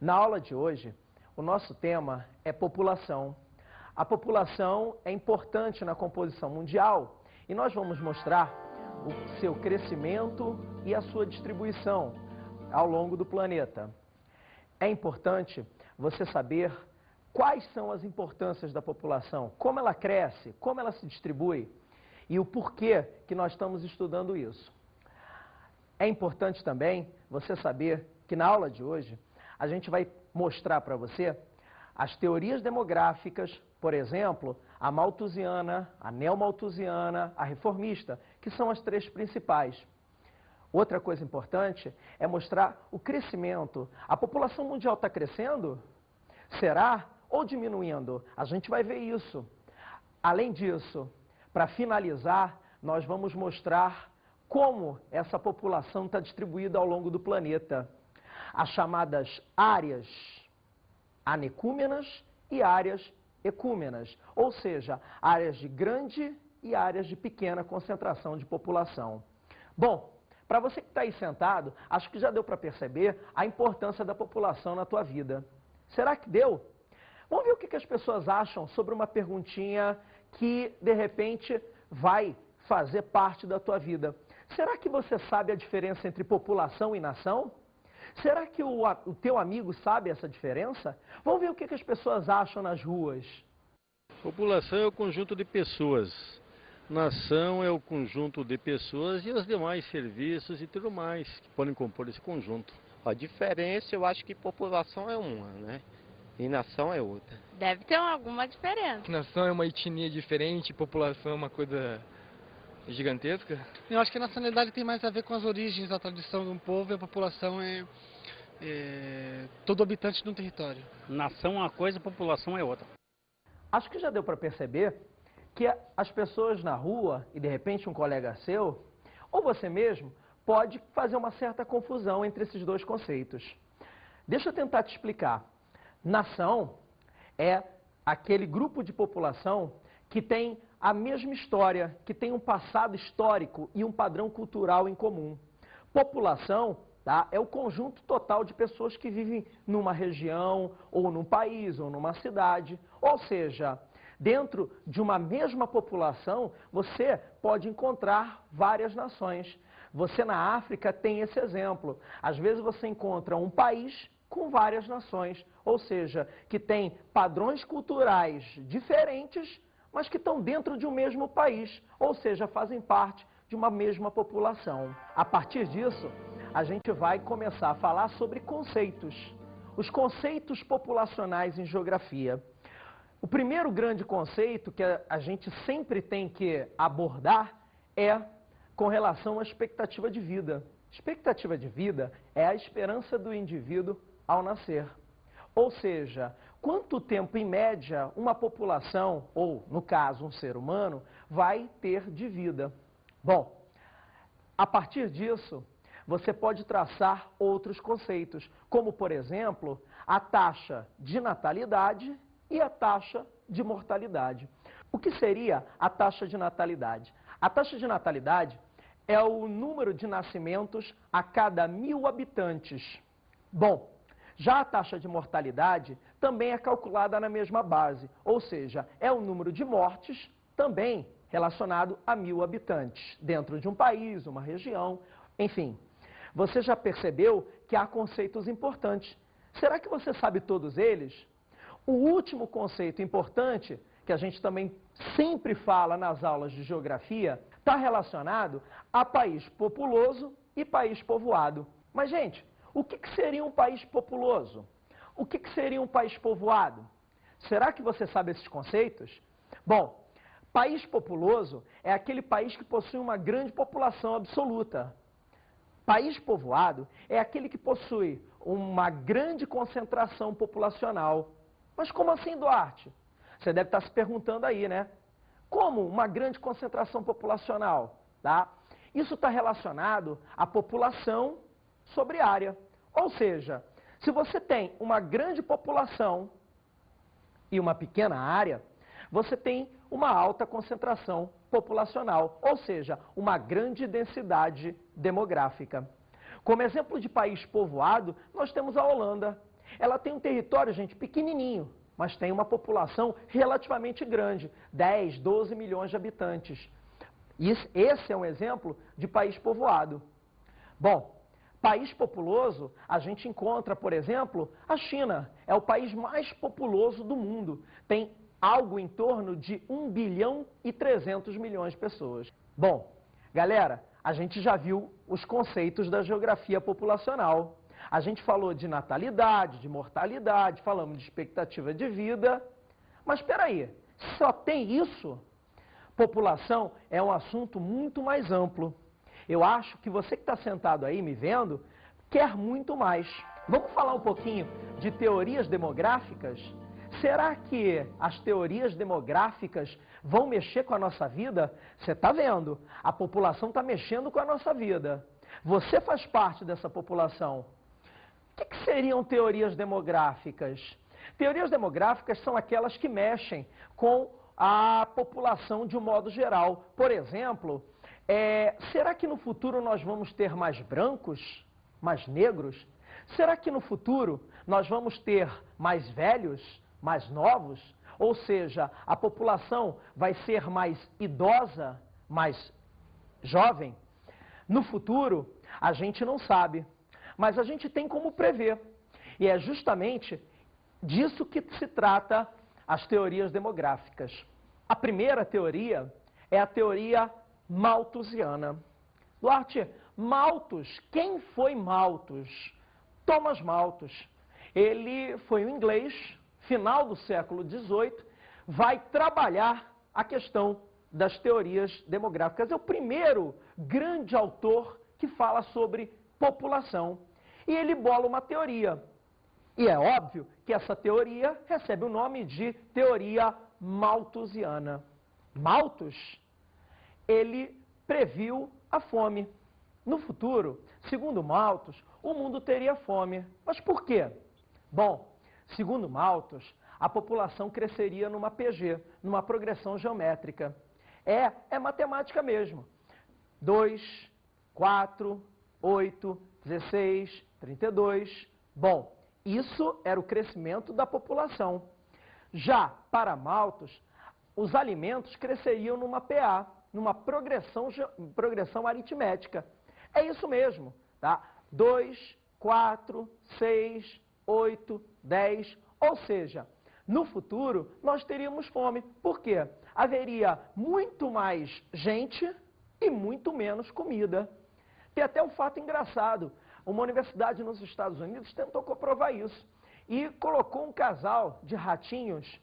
Na aula de hoje, o nosso tema é população. A população é importante na composição mundial e nós vamos mostrar o seu crescimento e a sua distribuição ao longo do planeta. É importante você saber quais são as importâncias da população, como ela cresce, como ela se distribui e o porquê que nós estamos estudando isso. É importante também você saber que na aula de hoje a gente vai mostrar para você as teorias demográficas, por exemplo, a malthusiana, a neomalthusiana, a reformista, que são as três principais. Outra coisa importante é mostrar o crescimento. A população mundial está crescendo? Será? Ou diminuindo? A gente vai ver isso. Além disso, para finalizar, nós vamos mostrar como essa população está distribuída ao longo do planeta. As chamadas áreas anecúmenas e áreas ecúmenas, ou seja, áreas de grande e áreas de pequena concentração de população. Bom, para você que está aí sentado, acho que já deu para perceber a importância da população na tua vida. Será que deu? Vamos ver o que as pessoas acham sobre uma perguntinha que, de repente, vai fazer parte da tua vida. Será que você sabe a diferença entre população e nação? Será que o teu amigo sabe essa diferença? Vamos ver o que as pessoas acham nas ruas. População é o conjunto de pessoas. Nação é o conjunto de pessoas e os demais serviços e tudo mais que podem compor esse conjunto. A diferença, eu acho que população é uma, né? E nação é outra. Deve ter alguma diferença. Nação é uma etnia diferente, população é uma coisa gigantesca. Eu acho que a nacionalidade tem mais a ver com as origens, a tradição de um povo, e a população é todo habitante de um território. Nação é uma coisa, população é outra. Acho que já deu para perceber que as pessoas na rua, e de repente um colega seu, ou você mesmo, pode fazer uma certa confusão entre esses dois conceitos. Deixa eu tentar te explicar. Nação é aquele grupo de população que tem a mesma história, que tem um passado histórico e um padrão cultural em comum. População, tá, é o conjunto total de pessoas que vivem numa região, ou num país, ou numa cidade. Ou seja, dentro de uma mesma população, você pode encontrar várias nações. Você na África tem esse exemplo. Às vezes você encontra um país com várias nações, ou seja, que tem padrões culturais diferentes, mas que estão dentro de um mesmo país, ou seja, fazem parte de uma mesma população. A partir disso, a gente vai começar a falar sobre conceitos, os conceitos populacionais em geografia. O primeiro grande conceito que a gente sempre tem que abordar é com relação à expectativa de vida. Expectativa de vida é a esperança do indivíduo ao nascer. Ou seja, quanto tempo, em média, uma população, ou, no caso, um ser humano, vai ter de vida? Bom, a partir disso, você pode traçar outros conceitos, como, por exemplo, a taxa de natalidade e a taxa de mortalidade. O que seria a taxa de natalidade? A taxa de natalidade é o número de nascimentos a cada 1000 habitantes. Bom, já a taxa de mortalidade também é calculada na mesma base, ou seja, é o número de mortes também relacionado a 1000 habitantes, dentro de um país, uma região, enfim. Você já percebeu que há conceitos importantes. Será que você sabe todos eles? O último conceito importante, que a gente também sempre fala nas aulas de geografia, está relacionado a país populoso e país povoado. Mas, gente, o que seria um país populoso? O que seria um país povoado? Será que você sabe esses conceitos? Bom, país populoso é aquele país que possui uma grande população absoluta. País povoado é aquele que possui uma grande concentração populacional. Mas como assim, Duarte? Você deve estar se perguntando aí, né? Como uma grande concentração populacional? Tá? Isso está relacionado à população sobre área. Ou seja, se você tem uma grande população e uma pequena área, você tem uma alta concentração populacional, ou seja, uma grande densidade demográfica. Como exemplo de país povoado, nós temos a Holanda. Ela tem um território, gente, pequenininho, mas tem uma população relativamente grande, 10, 12 milhões de habitantes. Esse é um exemplo de país povoado. Bom, país populoso, a gente encontra, por exemplo, a China. É o país mais populoso do mundo. Tem algo em torno de 1 bilhão e 300 milhões de pessoas. Bom, galera, a gente já viu os conceitos da geografia populacional. A gente falou de natalidade, de mortalidade, falamos de expectativa de vida. Mas espera aí, só tem isso? População é um assunto muito mais amplo. Eu acho que você que está sentado aí me vendo quer muito mais. Vamos falar um pouquinho de teorias demográficas? Será que as teorias demográficas vão mexer com a nossa vida? Você está vendo, a população está mexendo com a nossa vida. Você faz parte dessa população. O que seriam teorias demográficas? Teorias demográficas são aquelas que mexem com a população de um modo geral. Por exemplo, será que no futuro nós vamos ter mais brancos, mais negros? Será que no futuro nós vamos ter mais velhos, mais novos? Ou seja, a população vai ser mais idosa, mais jovem? No futuro, a gente não sabe, mas a gente tem como prever. E é justamente disso que se trata as teorias demográficas. A primeira teoria é a teoria malthusiana. Duarte, Malthus, quem foi Malthus? Thomas Malthus. Ele foi um inglês, final do século XVIII, vai trabalhar a questão das teorias demográficas. É o primeiro grande autor que fala sobre população. E ele bola uma teoria. E é óbvio que essa teoria recebe o nome de teoria malthusiana. Malthus, ele previu a fome. No futuro, segundo Malthus, o mundo teria fome. Mas por quê? Bom, segundo Malthus, a população cresceria numa PG, numa progressão geométrica. É matemática mesmo. 2, 4, 8, 16, 32. Bom, isso era o crescimento da população. Já para Malthus, os alimentos cresceriam numa PA, numa progressão aritmética. É isso mesmo, tá? 2, 4, 6, 8, 10, ou seja, no futuro nós teríamos fome. Por quê? Haveria muito mais gente e muito menos comida. Tem até um fato engraçado. Uma universidade nos Estados Unidos tentou comprovar isso e colocou um casal de ratinhos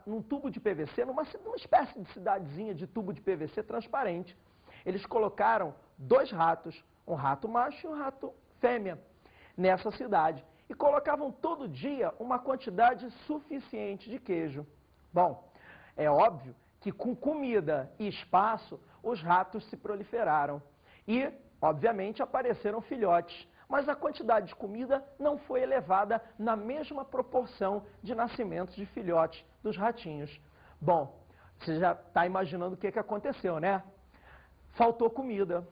num tubo de PVC, numa espécie de cidadezinha de tubo de PVC transparente. Eles colocaram 2 ratos, um rato macho e um rato fêmea, nessa cidade. E colocavam todo dia uma quantidade suficiente de queijo. Bom, é óbvio que com comida e espaço, os ratos se proliferaram. E, obviamente, apareceram filhotes. Mas a quantidade de comida não foi elevada na mesma proporção de nascimentos de filhotes dos ratinhos. Bom, você já está imaginando o que aconteceu, né? Faltou comida.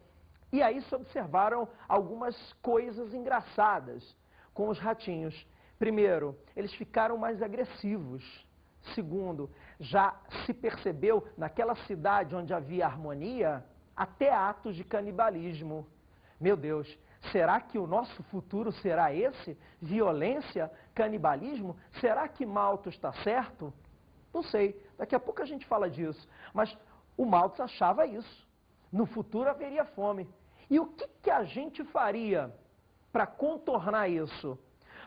E aí se observaram algumas coisas engraçadas com os ratinhos. Primeiro, eles ficaram mais agressivos. Segundo, já se percebeu naquela cidade onde havia harmonia até atos de canibalismo. Meu Deus, será que o nosso futuro será esse? Violência, canibalismo? Será que Malthus está certo? Não sei, daqui a pouco a gente fala disso. Mas o Malthus achava isso. No futuro haveria fome. E o que a gente faria para contornar isso?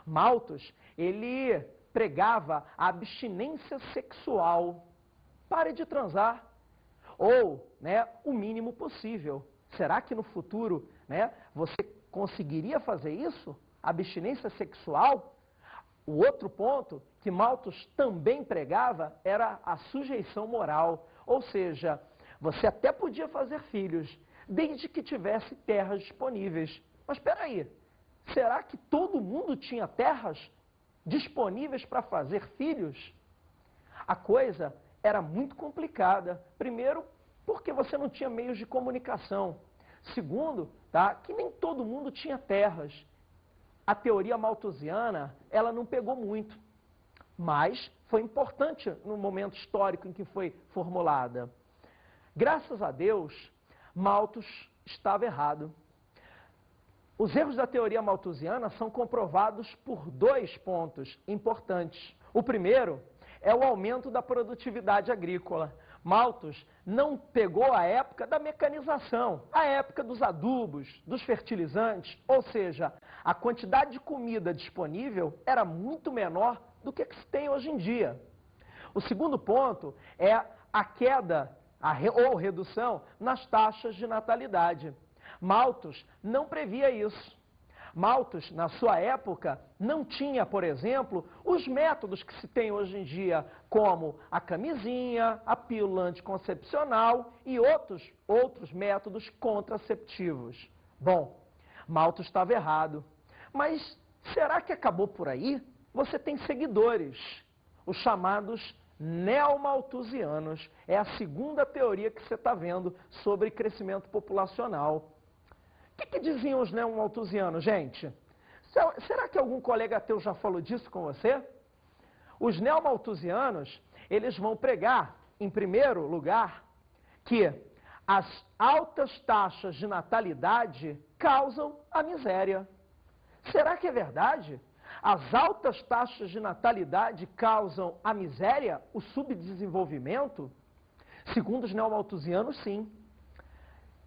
Malthus, ele pregava a abstinência sexual. Pare de transar. Ou, o mínimo possível. Será que no futuro, você conseguiria fazer isso? Abstinência sexual? O outro ponto que Malthus também pregava era a sujeição moral. Ou seja, você até podia fazer filhos, desde que tivesse terras disponíveis. Mas espera aí, será que todo mundo tinha terras disponíveis para fazer filhos? A coisa era muito complicada. Primeiro, porque você não tinha meios de comunicação. Segundo, que nem todo mundo tinha terras. a teoria malthusiana, ela não pegou muito, mas foi importante no momento histórico em que foi formulada. Graças a Deus, Malthus estava errado. Os erros da teoria malthusiana são comprovados por 2 pontos importantes. O primeiro é o aumento da produtividade agrícola. Malthus não pegou a época da mecanização, a época dos adubos, dos fertilizantes, ou seja, a quantidade de comida disponível era muito menor do que se tem hoje em dia. O segundo ponto é a queda ou redução nas taxas de natalidade. Malthus não previa isso. Malthus, na sua época, não tinha, por exemplo, os métodos que se tem hoje em dia, como a camisinha, a pílula anticoncepcional e outros métodos contraceptivos. Bom, Malthus estava errado. Mas será que acabou por aí? Você tem seguidores, os chamados neomalthusianos. É a segunda teoria que você está vendo sobre crescimento populacional. O que diziam os neomalthusianos, gente? Será que algum colega teu já falou disso com você? Os neomalthusianos, eles vão pregar, em primeiro lugar, que as altas taxas de natalidade causam a miséria. Será que é verdade? As altas taxas de natalidade causam a miséria, o subdesenvolvimento? Segundo os neomalthusianos, sim.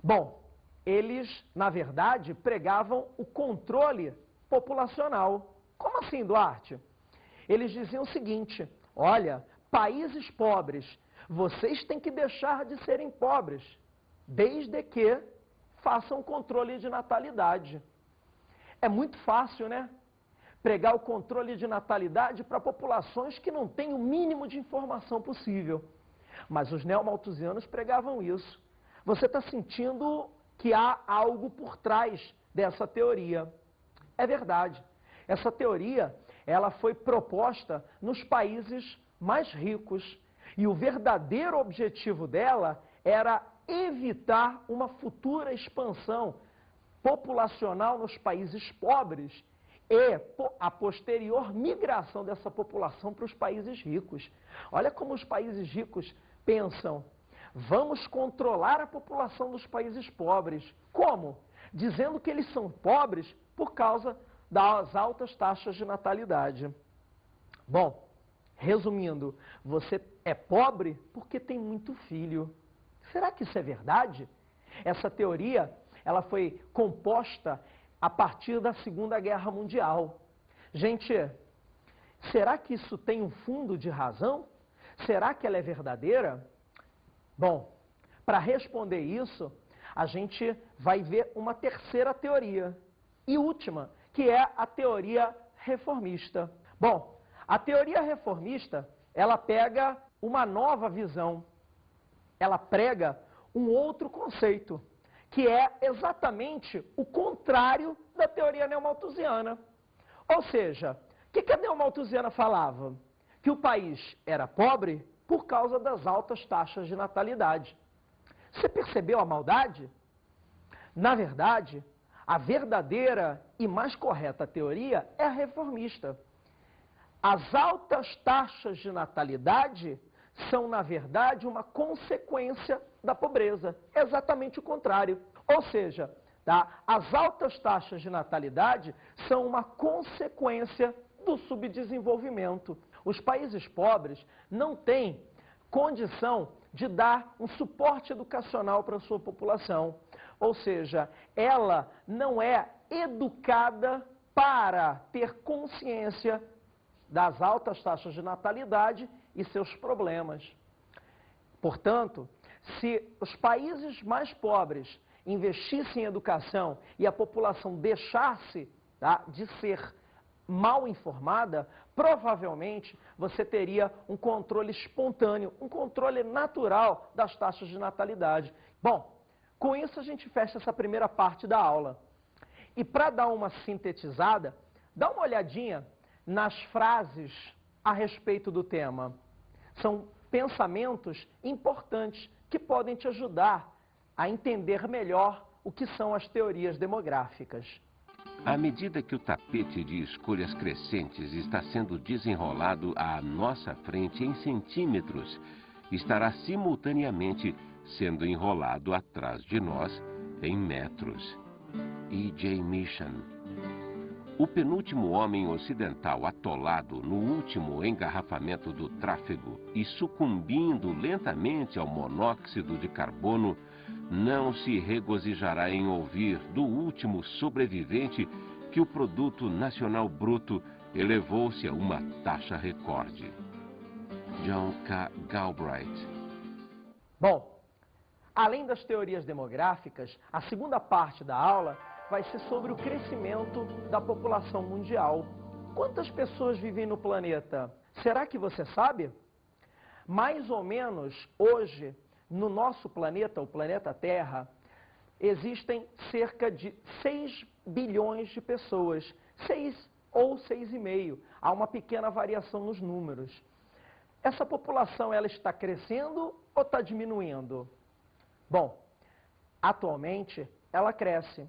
Bom, eles, na verdade, pregavam o controle populacional. Como assim, Duarte? Eles diziam o seguinte: olha, países pobres, vocês têm que deixar de serem pobres, desde que façam controle de natalidade. É muito fácil, né? Pregar o controle de natalidade para populações que não têm o mínimo de informação possível. Mas os neomalthusianos pregavam isso. Você está sentindo que há algo por trás dessa teoria. É verdade. Essa teoria, ela foi proposta nos países mais ricos. E o verdadeiro objetivo dela era evitar uma futura expansão populacional nos países pobres e a posterior migração dessa população para os países ricos. Olha como os países ricos pensam: vamos controlar a população dos países pobres. Como? Dizendo que eles são pobres por causa das altas taxas de natalidade. Bom, resumindo, você é pobre porque tem muito filho. Será que isso é verdade? Essa teoria, ela foi composta a partir da Segunda Guerra Mundial. Gente, será que isso tem um fundo de razão? Será que ela é verdadeira? Bom, para responder isso, a gente vai ver uma terceira teoria e última, que é a teoria reformista. Bom, a teoria reformista, ela pega uma nova visão, ela prega um outro conceito, que é exatamente o contrário da teoria neomalthusiana. Ou seja, o que a neomalthusiana falava? Que o país era pobre por causa das altas taxas de natalidade. Você percebeu a maldade? Na verdade, a verdadeira e mais correta teoria é a reformista. As altas taxas de natalidade são, na verdade, uma consequência da pobreza. É exatamente o contrário. Ou seja, as altas taxas de natalidade são uma consequência do subdesenvolvimento. Os países pobres não têm condição de dar um suporte educacional para a sua população. Ou seja, ela não é educada para ter consciência das altas taxas de natalidade e seus problemas. Portanto, se os países mais pobres investissem em educação e a população deixasse de ser mal informada, provavelmente você teria um controle espontâneo, um controle natural das taxas de natalidade. Bom, com isso a gente fecha essa primeira parte da aula. E para dar uma sintetizada, dá uma olhadinha nas frases a respeito do tema. São pensamentos importantes que podem te ajudar a entender melhor o que são as teorias demográficas. À medida que o tapete de escolhas crescentes está sendo desenrolado à nossa frente em centímetros, estará simultaneamente sendo enrolado atrás de nós em metros. E.J. Mission. O penúltimo homem ocidental atolado no último engarrafamento do tráfego e sucumbindo lentamente ao monóxido de carbono, não se regozijará em ouvir do último sobrevivente que o produto nacional bruto elevou-se a uma taxa recorde. John K. Galbraith. Bom, além das teorias demográficas, a segunda parte da aula vai ser sobre o crescimento da população mundial. Quantas pessoas vivem no planeta? Será que você sabe? Mais ou menos hoje, no nosso planeta, o planeta Terra, existem cerca de 6 bilhões de pessoas. 6 ou 6,5. Há uma pequena variação nos números. Essa população, ela está crescendo ou está diminuindo? Bom, atualmente, ela cresce.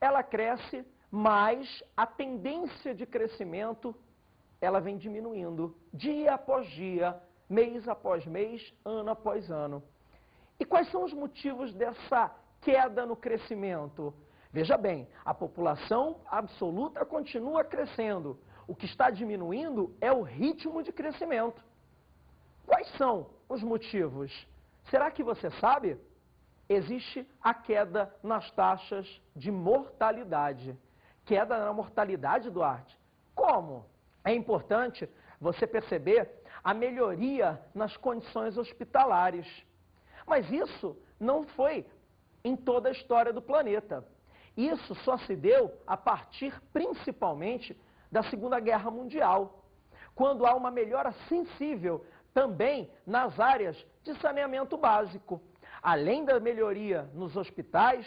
Ela cresce, mas a tendência de crescimento, ela vem diminuindo, dia após dia, mês após mês, ano após ano. E quais são os motivos dessa queda no crescimento? Veja bem, a população absoluta continua crescendo. O que está diminuindo é o ritmo de crescimento. Quais são os motivos? Será que você sabe? Existe a queda nas taxas de mortalidade. Queda na mortalidade, Duarte? Como? É importante você perceber a melhoria nas condições hospitalares. Mas isso não foi em toda a história do planeta. Isso só se deu a partir, principalmente, da Segunda Guerra Mundial, quando há uma melhora sensível também nas áreas de saneamento básico. Além da melhoria nos hospitais,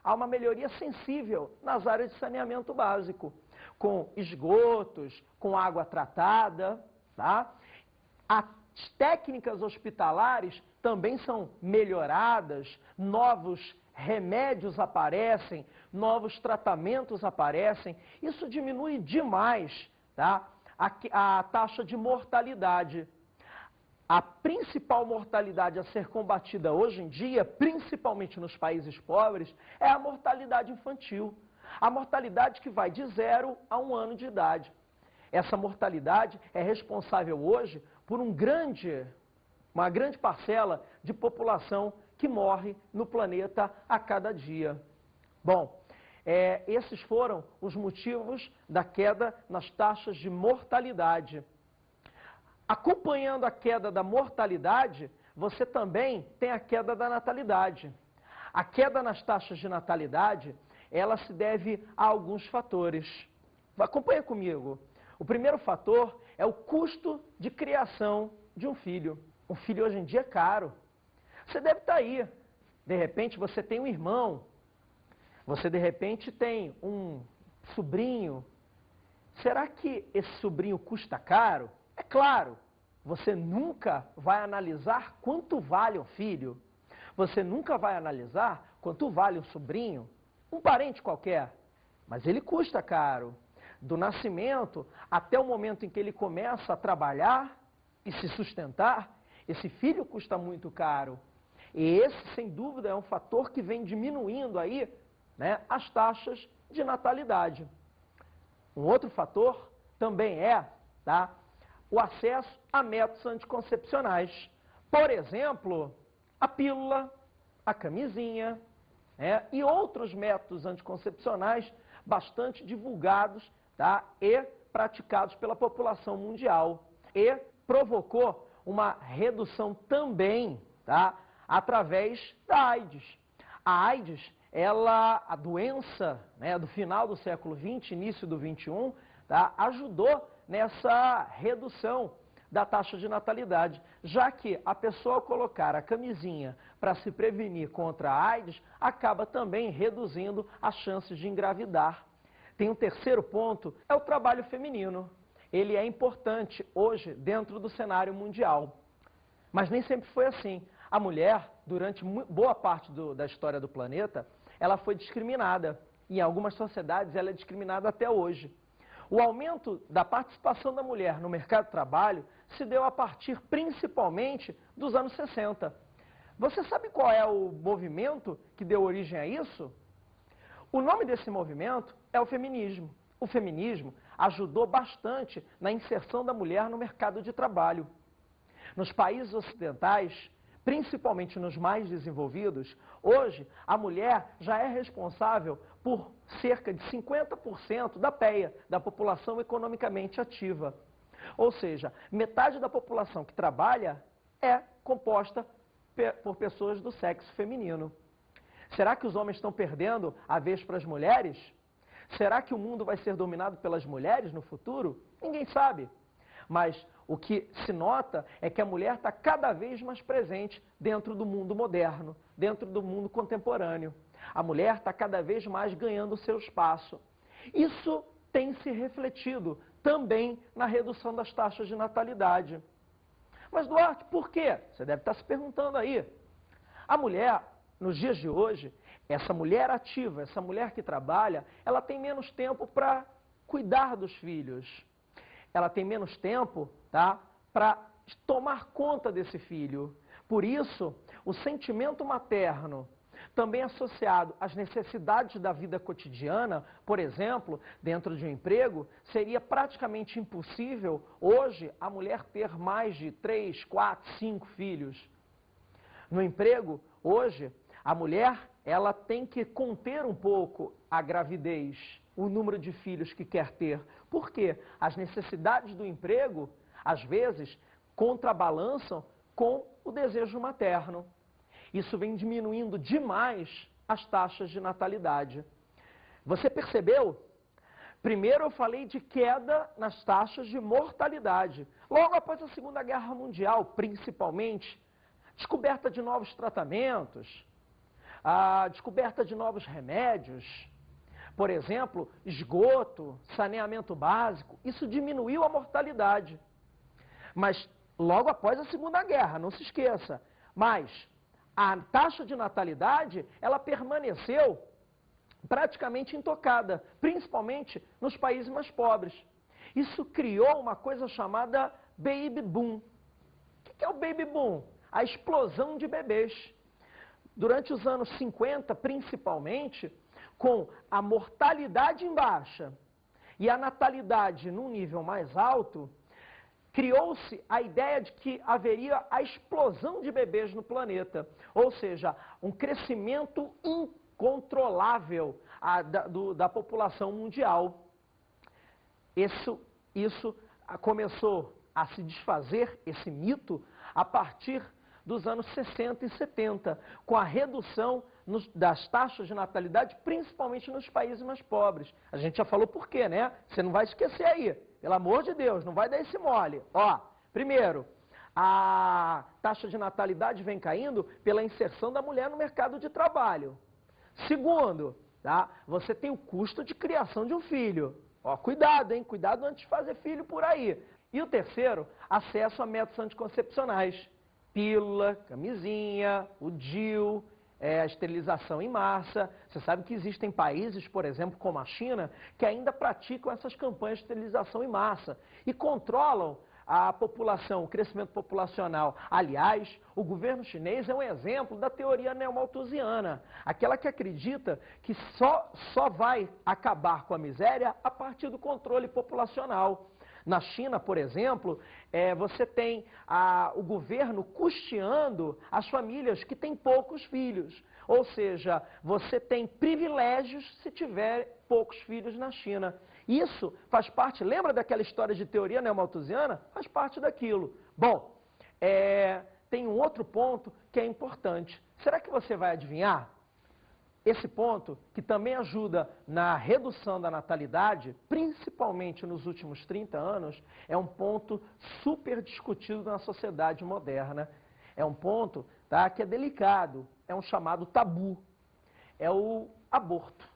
há uma melhoria sensível nas áreas de saneamento básico, com esgotos, com água tratada, tá? As técnicas hospitalares também são melhoradas, novos remédios aparecem, novos tratamentos aparecem. Isso diminui demais, tá? A taxa de mortalidade. A principal mortalidade a ser combatida hoje em dia, principalmente nos países pobres, é a mortalidade infantil. A mortalidade que vai de 0 a 1 ano de idade. Essa mortalidade é responsável hoje por uma grande parcela de população que morre no planeta a cada dia. Bom, esses foram os motivos da queda nas taxas de mortalidade. Acompanhando a queda da mortalidade, você também tem a queda da natalidade. A queda nas taxas de natalidade, ela se deve a alguns fatores. Acompanha comigo. O primeiro fator é o custo de criação de um filho. Um filho hoje em dia é caro. Você deve estar aí. De repente você tem um irmão. Você de repente tem um sobrinho. Será que esse sobrinho custa caro? É claro, você nunca vai analisar quanto vale um filho. Você nunca vai analisar quanto vale um sobrinho, um parente qualquer. Mas ele custa caro. Do nascimento até o momento em que ele começa a trabalhar e se sustentar, esse filho custa muito caro. E esse, sem dúvida, é um fator que vem diminuindo aí, né, as taxas de natalidade. Um outro fator também é, tá, o acesso a métodos anticoncepcionais. Por exemplo, a pílula, a camisinha, e outros métodos anticoncepcionais bastante divulgados, tá, e praticados pela população mundial. E provocou uma redução também, tá, através da AIDS. A AIDS, a doença, né, do final do século XX, início do XXI, tá, ajudou nessa redução da taxa de natalidade, já que a pessoa, ao colocar a camisinha para se prevenir contra a AIDS, acaba também reduzindo as chances de engravidar. Tem um terceiro ponto, é o trabalho feminino. Ele é importante hoje dentro do cenário mundial. Mas nem sempre foi assim. A mulher, durante boa parte da história do planeta, ela foi discriminada. Em algumas sociedades ela é discriminada até hoje. O aumento da participação da mulher no mercado de trabalho se deu a partir principalmente dos anos 60. Você sabe qual é o movimento que deu origem a isso? O nome desse movimento é o feminismo. O feminismo ajudou bastante na inserção da mulher no mercado de trabalho. Nos países ocidentais, principalmente nos mais desenvolvidos, hoje a mulher já é responsável por cerca de 50% da PEA, da população economicamente ativa. Ou seja, metade da população que trabalha é composta por pessoas do sexo feminino. Será que os homens estão perdendo a vez para as mulheres? Será que o mundo vai ser dominado pelas mulheres no futuro? Ninguém sabe. Mas o que se nota é que a mulher está cada vez mais presente dentro do mundo moderno, dentro do mundo contemporâneo. A mulher está cada vez mais ganhando o seu espaço. Isso tem se refletido também na redução das taxas de natalidade. Mas, Duarte, por quê? Você deve estar se perguntando aí. A mulher, nos dias de hoje, essa mulher ativa, essa mulher que trabalha, ela tem menos tempo para cuidar dos filhos. Ela tem menos tempo, tá, para tomar conta desse filho. Por isso, o sentimento materno, também associado às necessidades da vida cotidiana, por exemplo, dentro de um emprego, seria praticamente impossível hoje a mulher ter mais de 3, 4, 5 filhos. No emprego, hoje, a mulher ela tem que conter um pouco a gravidez, o número de filhos que quer ter. Por quê? As necessidades do emprego, às vezes, contrabalançam com o desejo materno. Isso vem diminuindo demais as taxas de natalidade. Você percebeu? Primeiro eu falei de queda nas taxas de mortalidade. Logo após a Segunda Guerra Mundial, principalmente, descoberta de novos tratamentos, a descoberta de novos remédios, por exemplo, esgoto, saneamento básico, isso diminuiu a mortalidade. Mas logo após a Segunda Guerra, não se esqueça. Mas a taxa de natalidade, ela permaneceu praticamente intocada, principalmente nos países mais pobres. Isso criou uma coisa chamada baby boom. O que é o baby boom? A explosão de bebês. Durante os anos 50, principalmente, com a mortalidade em baixa e a natalidade num nível mais alto, criou-se a ideia de que haveria a explosão de bebês no planeta, ou seja, um crescimento incontrolável da população mundial. Isso começou a se desfazer, esse mito, a partir dos anos 60 e 70, com a redução das taxas de natalidade, principalmente nos países mais pobres. A gente já falou por quê, né? Você não vai esquecer aí. Pelo amor de Deus, não vai dar esse mole. Ó, primeiro, a taxa de natalidade vem caindo pela inserção da mulher no mercado de trabalho. Segundo, tá? Você tem o custo de criação de um filho. Ó, cuidado, hein? Cuidado antes de fazer filho por aí. E o terceiro, acesso a métodos anticoncepcionais. Pílula, camisinha, o DIU, a esterilização em massa. Você sabe que existem países, por exemplo, como a China, que ainda praticam essas campanhas de esterilização em massa e controlam a população, o crescimento populacional. Aliás, o governo chinês é um exemplo da teoria neomalthusiana, aquela que acredita que só vai acabar com a miséria a partir do controle populacional. Na China, por exemplo, você tem o governo custeando as famílias que têm poucos filhos. Ou seja, você tem privilégios se tiver poucos filhos na China. Isso faz parte, lembra daquela história de teoria neomalthusiana? Faz parte daquilo. Bom, tem um outro ponto que é importante. Será que você vai adivinhar? Esse ponto, que também ajuda na redução da natalidade, principalmente nos últimos 30 anos, é um ponto super discutido na sociedade moderna. É um ponto, tá, que é delicado, é um chamado tabu. É o aborto.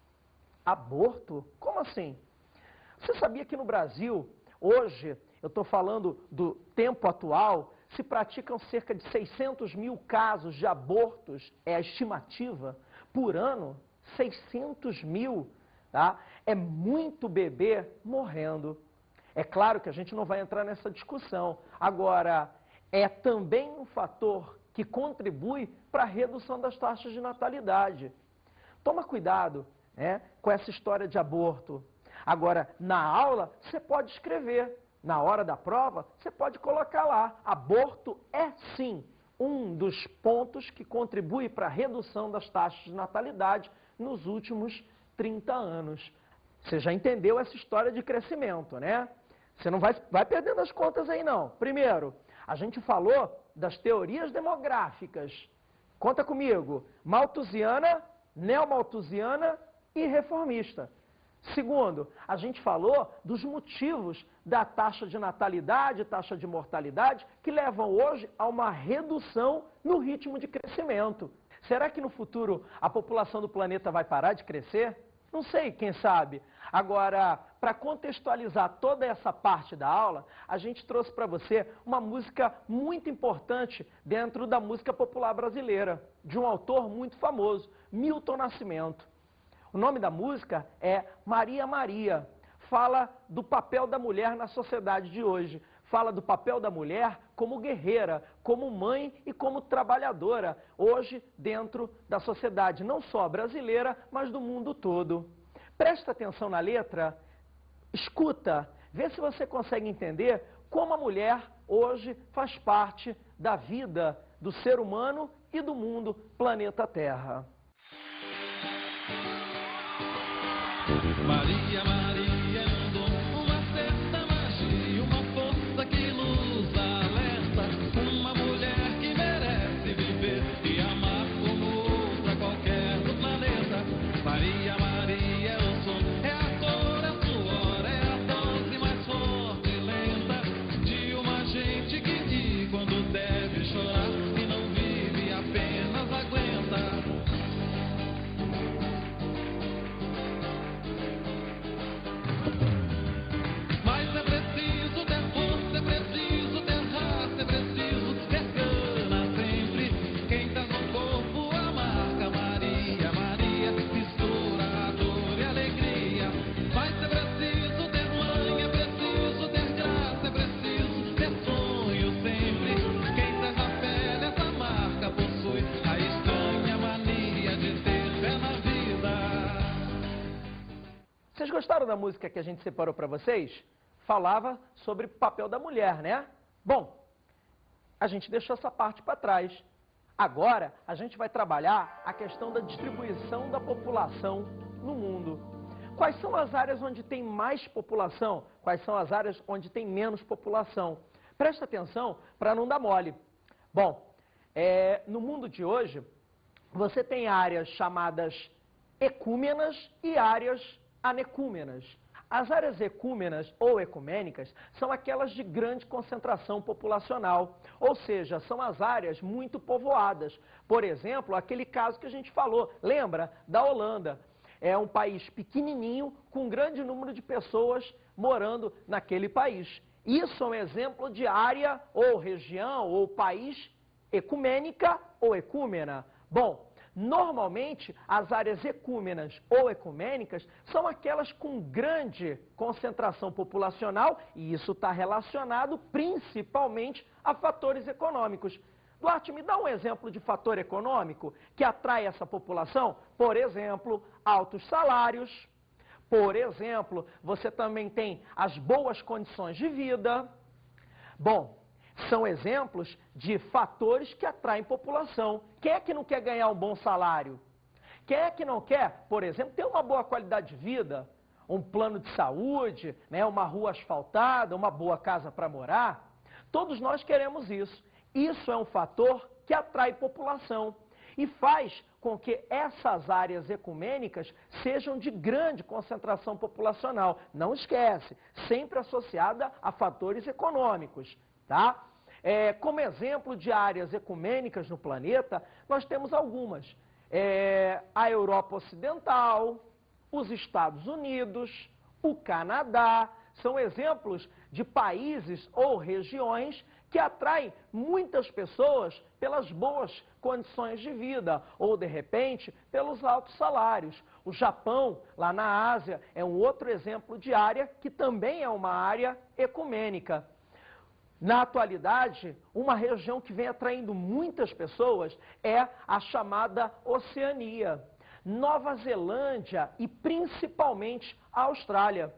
Aborto? Como assim? Você sabia que no Brasil, hoje, eu estou falando do tempo atual, se praticam cerca de 600 mil casos de abortos, é a estimativa, por ano? 600 mil, tá? É muito bebê morrendo. É claro que a gente não vai entrar nessa discussão. Agora, é também um fator que contribui para a redução das taxas de natalidade. Toma cuidado, né, com essa história de aborto. Agora, na aula, você pode escrever. Na hora da prova, você pode colocar lá. Aborto é, sim, um dos pontos que contribui para a redução das taxas de natalidade nos últimos 30 anos. Você já entendeu essa história de crescimento, né? Você não vai perdendo as contas aí, não. Primeiro, a gente falou das teorias demográficas. Conta comigo. Malthusiana, neomalthusiana e reformista. Segundo, a gente falou dos motivos da taxa de natalidade, taxa de mortalidade, que levam hoje a uma redução no ritmo de crescimento. Será que no futuro a população do planeta vai parar de crescer? Não sei, quem sabe. Agora, para contextualizar toda essa parte da aula, a gente trouxe para você uma música muito importante dentro da música popular brasileira, de um autor muito famoso, Milton Nascimento. O nome da música é Maria Maria. Fala do papel da mulher na sociedade de hoje. Fala do papel da mulher como guerreira, como mãe e como trabalhadora, hoje dentro da sociedade, não só brasileira, mas do mundo todo. Presta atenção na letra, escuta, vê se você consegue entender como a mulher hoje faz parte da vida do ser humano e do mundo planeta Terra. Maria, Maria, é um dom, uma certa magia, uma força que nos alerta, uma mulher que merece viver e amar como outra qualquer do planeta. Maria, Maria, é o som, é a dor, é o suor, é a dose mais forte e lenta de uma gente que ri quando deve chorar e não vive, apenas aguenta. Vocês gostaram da música que a gente separou para vocês? Falava sobre o papel da mulher, né? Bom, a gente deixou essa parte para trás. Agora, a gente vai trabalhar a questão da distribuição da população no mundo. Quais são as áreas onde tem mais população? Quais são as áreas onde tem menos população? Presta atenção para não dar mole. Bom, no mundo de hoje, você tem áreas chamadas ecúmenas e áreas anecúmenas. As áreas ecúmenas ou ecumênicas são aquelas de grande concentração populacional, ou seja, são as áreas muito povoadas. Por exemplo, aquele caso que a gente falou, lembra? Da Holanda. É um país pequenininho com um grande número de pessoas morando naquele país. Isso é um exemplo de área ou região ou país ecumênica ou ecúmena. Bom, normalmente, as áreas ecúmenas ou ecumênicas são aquelas com grande concentração populacional e isso está relacionado principalmente a fatores econômicos. Duarte, me dá um exemplo de fator econômico que atrai essa população? Por exemplo, altos salários. Por exemplo, você também tem as boas condições de vida. Bom, são exemplos de fatores que atraem população. Quem é que não quer ganhar um bom salário? Quem é que não quer, por exemplo, ter uma boa qualidade de vida? Um plano de saúde, né, uma rua asfaltada, uma boa casa para morar? Todos nós queremos isso. Isso é um fator que atrai população e faz com que essas áreas ecumênicas sejam de grande concentração populacional. Não esquece, sempre associada a fatores econômicos. Tá? Como exemplo de áreas ecumênicas no planeta, nós temos algumas. A Europa Ocidental, os Estados Unidos, o Canadá, são exemplos de países ou regiões que atraem muitas pessoas pelas boas condições de vida ou, de repente, pelos altos salários. O Japão, lá na Ásia, é um outro exemplo de área que também é uma área ecumênica. Na atualidade, uma região que vem atraindo muitas pessoas é a chamada Oceania. Nova Zelândia e principalmente a Austrália.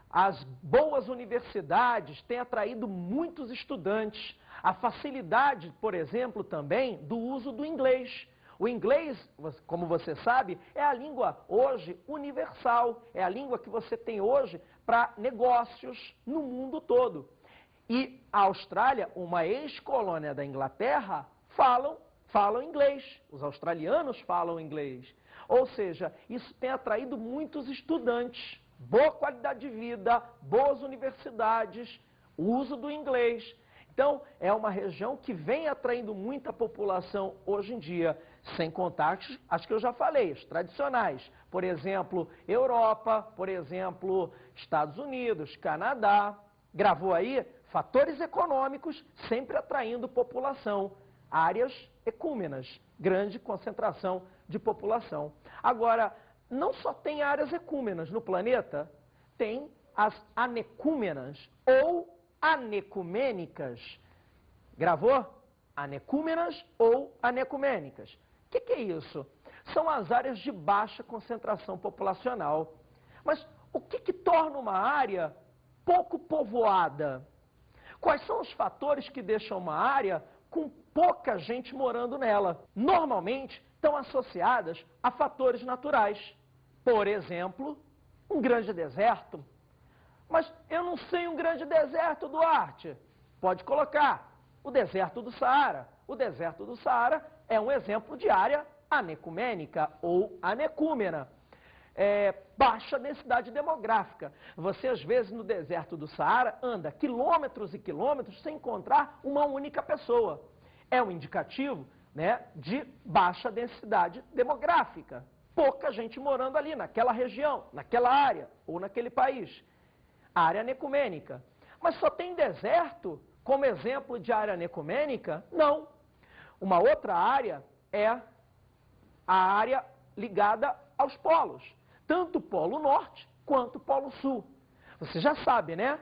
As boas universidades têm atraído muitos estudantes. A facilidade, por exemplo, também do uso do inglês. O inglês, como você sabe, é a língua hoje universal. É a língua que você tem hoje para negócios no mundo todo. E a Austrália, uma ex-colônia da Inglaterra, falam inglês. Os australianos falam inglês. Ou seja, isso tem atraído muitos estudantes. Boa qualidade de vida, boas universidades, o uso do inglês. Então, é uma região que vem atraindo muita população hoje em dia, sem contar as que eu já falei, as tradicionais. Por exemplo, Europa, por exemplo, Estados Unidos, Canadá. Gravou aí? Fatores econômicos sempre atraindo população. Áreas ecúmenas, grande concentração de população. Agora, não só tem áreas ecúmenas no planeta, tem as anecúmenas ou anecumênicas. Gravou? Anecúmenas ou anecumênicas. O que é isso? São as áreas de baixa concentração populacional. Mas o que torna uma área pouco povoada? Quais são os fatores que deixam uma área com pouca gente morando nela? Normalmente, estão associadas a fatores naturais. Por exemplo, um grande deserto. Mas eu não sei um grande deserto, Duarte. Pode colocar o deserto do Saara. O deserto do Saara é um exemplo de área anecumênica ou anecúmena. Baixa densidade demográfica. Você, às vezes, no deserto do Saara, anda quilômetros e quilômetros sem encontrar uma única pessoa. É um indicativo, né, de baixa densidade demográfica. Pouca gente morando ali, naquela região, naquela área ou naquele país. Área anecumênica. Mas só tem deserto como exemplo de área anecumênica? Não. Uma outra área é a área ligada aos polos. Tanto o Polo Norte quanto o Polo Sul. Você já sabe, né?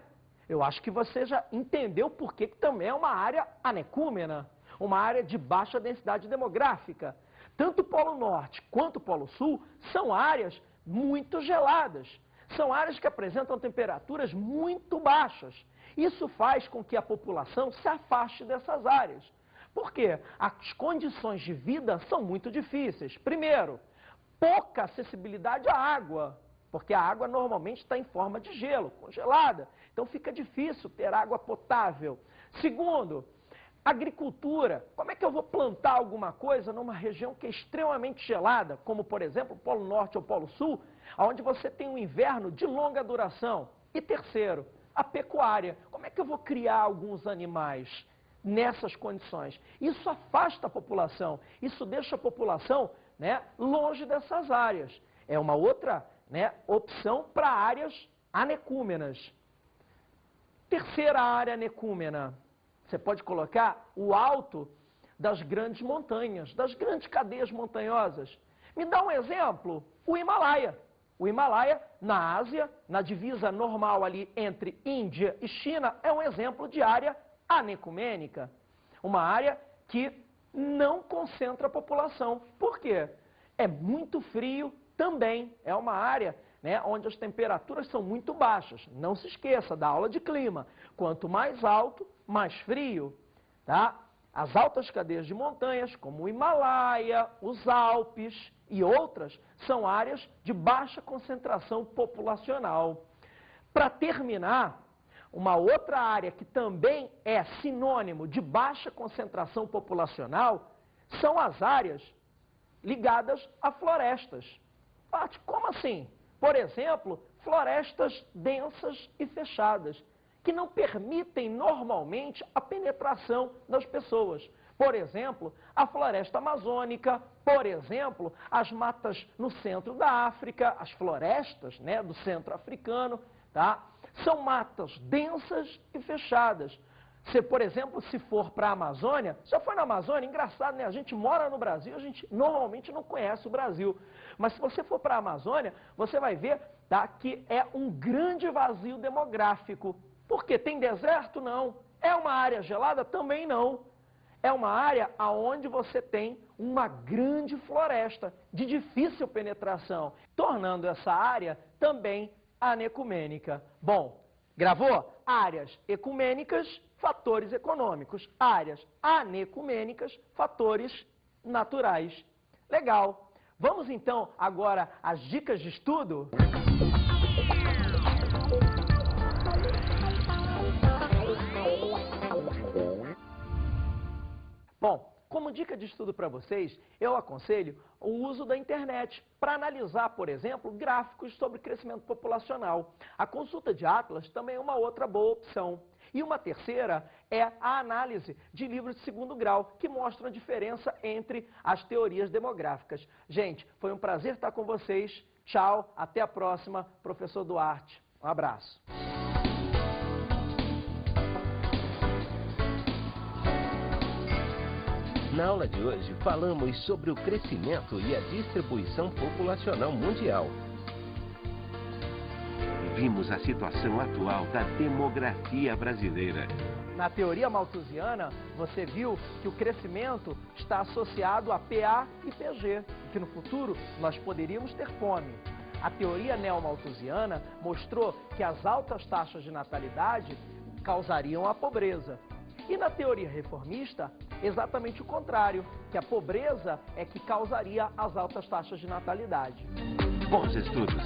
Eu acho que você já entendeu por que também é uma área anecúmena. Uma área de baixa densidade demográfica. Tanto o Polo Norte quanto o Polo Sul são áreas muito geladas. São áreas que apresentam temperaturas muito baixas. Isso faz com que a população se afaste dessas áreas. Por quê? As condições de vida são muito difíceis. Primeiro, pouca acessibilidade à água, porque a água normalmente está em forma de gelo, congelada. Então fica difícil ter água potável. Segundo, agricultura. Como é que eu vou plantar alguma coisa numa região que é extremamente gelada, como, por exemplo, o Polo Norte ou o Polo Sul, onde você tem um inverno de longa duração? E terceiro, a pecuária. Como é que eu vou criar alguns animais nessas condições? Isso afasta a população, isso deixa a população, né, longe dessas áreas. É uma outra, né, opção para áreas anecúmenas. Terceira área anecúmena. Você pode colocar o alto das grandes montanhas, das grandes cadeias montanhosas. Me dá um exemplo, o Himalaia. O Himalaia, na Ásia, na divisa normal ali entre Índia e China, é um exemplo de área anecumênica. Uma área que não concentra a população. Por quê? É muito frio também. É uma área, né, onde as temperaturas são muito baixas. Não se esqueça da aula de clima. Quanto mais alto, mais frio. Tá? As altas cadeias de montanhas, como o Himalaia, os Alpes e outras, são áreas de baixa concentração populacional. Para terminar, uma outra área que também é sinônimo de baixa concentração populacional são as áreas ligadas a florestas. Como assim? Por exemplo, florestas densas e fechadas, que não permitem normalmente a penetração das pessoas. Por exemplo, a floresta amazônica, por exemplo, as matas no centro da África, as florestas, né, do centro africano, tá? São matas densas e fechadas. Você, por exemplo, se for para a Amazônia, já foi na Amazônia? Engraçado, né? A gente mora no Brasil, a gente normalmente não conhece o Brasil. Mas se você for para a Amazônia, você vai ver, tá, que é um grande vazio demográfico. Por quê? Tem deserto? Não. É uma área gelada? Também não. É uma área onde você tem uma grande floresta de difícil penetração, tornando essa área também anecumênica. Bom, gravou? Áreas ecumênicas, fatores econômicos. Áreas anecumênicas, fatores naturais. Legal. Vamos então agora às dicas de estudo? Bom, como dica de estudo para vocês, eu aconselho o uso da internet para analisar, por exemplo, gráficos sobre crescimento populacional. A consulta de Atlas também é uma outra boa opção. E uma terceira é a análise de livros de segundo grau, que mostram a diferença entre as teorias demográficas. Gente, foi um prazer estar com vocês. Tchau, até a próxima. Professor Duarte, um abraço. Na aula de hoje, falamos sobre o crescimento e a distribuição populacional mundial. Vimos a situação atual da demografia brasileira. Na teoria malthusiana, você viu que o crescimento está associado a PA e PG, e que no futuro nós poderíamos ter fome. A teoria neomalthusiana mostrou que as altas taxas de natalidade causariam a pobreza. E na teoria reformista, exatamente o contrário, que a pobreza é que causaria as altas taxas de natalidade. Bons estudos!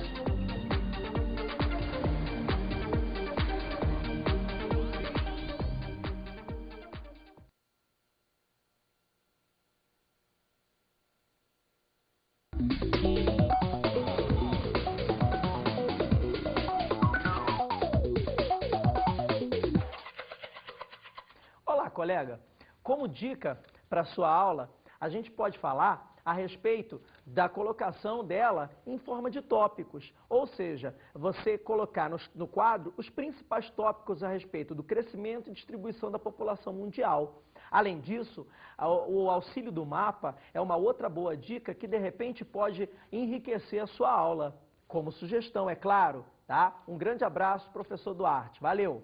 Olá, colega. Como dica para a sua aula, a gente pode falar a respeito da colocação dela em forma de tópicos. Ou seja, você colocar no quadro os principais tópicos a respeito do crescimento e distribuição da população mundial. Além disso, o auxílio do mapa é uma outra boa dica que, de repente, pode enriquecer a sua aula. Como sugestão, é claro, tá? Um grande abraço, professor Duarte. Valeu!